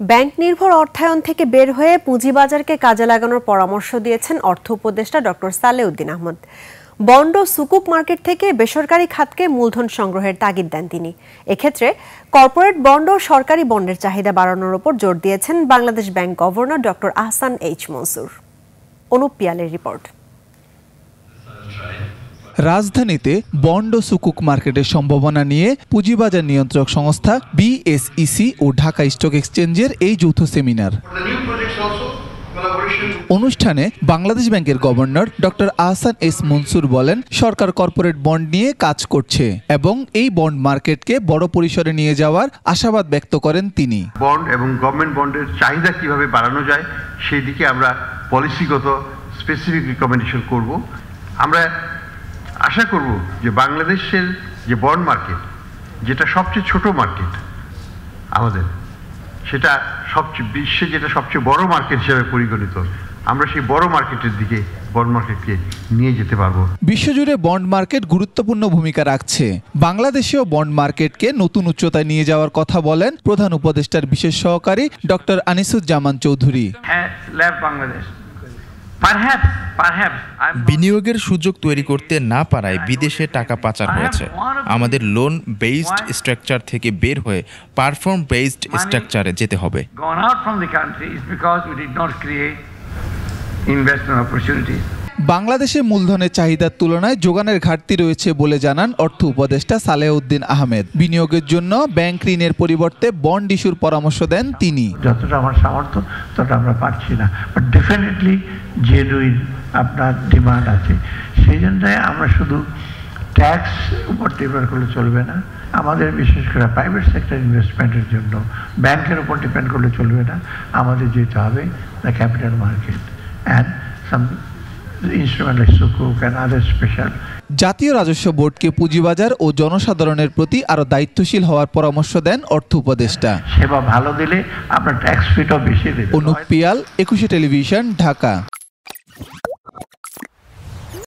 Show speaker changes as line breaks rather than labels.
Bank নির্ভর অর্থায়ন থেকে বের হয়ে পুঁজিবাজারকে কাজে লাগানোর পরামর্শ দিয়েছেন অর্থ উপদেষ্টা ডক্টর সালেউদ্দিন আহমদ। বন্ড ও সুকুক মার্কেট থেকে বেসরকারি খাতকে মূলধন সংগ্রহের তাগিদ দেন তিনি। এক্ষেত্রে কর্পোরেট বন্ড ও সরকারি বন্ডের চাহিদা বাড়ানোর উপর জোর দিয়েছেন Bangladesh bank governor doctor Ahsan H Mansur. Anup পিয়ালের রিপোর্ট।
রাজধানীতে বন্ড ও সুকুক মার্কেটের সম্ভাবনা নিয়ে পুঁজিবাজার নিয়ন্ত্রক সংস্থা বিএসইসি ও ঢাকা স্টক এক্সচেঞ্জের এই যৌথ সেমিনার অনুষ্ঠানে বাংলাদেশ ব্যাংকের governor doctor Ahsan H Mansur বলেন, সরকার কর্পোরেট বন্ড নিয়ে কাজ করছে এবং এই বন্ড মার্কেটকে বড় পরিসরে নিয়ে যাওয়ার আশাবাদ ব্যক্ত করেন তিনি।
বন্ড এবং গভর্নমেন্ট বন্ডের চাহিদা কিভাবে বাড়ানো যায় সেই দিকে আমরা পলিসিগত স্পেসিফিক রিকমেন্ডেশন করব। আমরা আশা করব যে বাংলাদেশের যে বন্ড মার্কেট, যেটা সবচেয়ে ছোট মার্কেট আমাদের, সেটা বিশ্বে যেটা সবচেয়ে বড় মার্কেট হিসেবে পরিগণিত, আমরা সেই বড় মার্কেটের দিকে বন্ড মার্কেটকে নিয়ে যেতে পারবো।
বিশ্বজুড়ে বন্ড মার্কেট গুরুত্বপূর্ণ ভূমিকা রাখছে। বাংলাদেশেও বন্ড মার্কেটকে নতুন উচ্চতায় নিয়ে যাওয়ার কথা বলেন প্রধান উপদেষ্টার বিশেষ সহকারী ডক্টর আনিসুজ্জামান চৌধুরী।
বিনিয়োগের সুযোগ তৈরি করতে না পারায় বিদেশে টাকা পাচার হয়েছে। আমাদের লোন বেসড স্ট্রাকচার থেকে বের হয়ে পারফর্ম বেসড স্ট্রাকচারে যেতে হবে।
বাংলাদেশে মূলধনের চাহিদার তুলনায় যোগানের ঘাটতি রয়েছে বলে জানান অর্থ উপদেষ্টা সালেউদ্দিন আহমেদ। বিনিয়োগের জন্য ব্যাংক ঋণের পরিবর্তে বন্ড ইস্যুর পরামর্শ দেন তিনি।
যতটা আমার সামর্থ্য ততটা আমরা পারছি না, বাট ডেফিনেটলি জেনুইন আপনার ডিমান্ড আছে। সেই জন্য আমরা শুধু ট্যাক্স উপর ডিপেন্ড করলে চলবে না, আমাদের বিশেষ করে প্রাইভেট সেক্টর ইনভেস্টমেন্টের জন্য ব্যাংকের উপর ডিপেন্ড করলে চলবে না। আমাদের যেতে হবে the capital market and some instrument like sukuk and other special.
জাতীয় রাজস্ব বোর্ডকে পুঁজিবাজার ও জনসাধারণের প্রতি আরো দায়িত্বশীল হওয়ার পরামর্শ দেন অর্থ উপদেষ্টা।
সেবা ভালো দিলে আপনার ট্যাক্স ফিটও বেশি দেবে।
অনুপ পিয়াল, 21 টেলিভিশন, ঢাকা।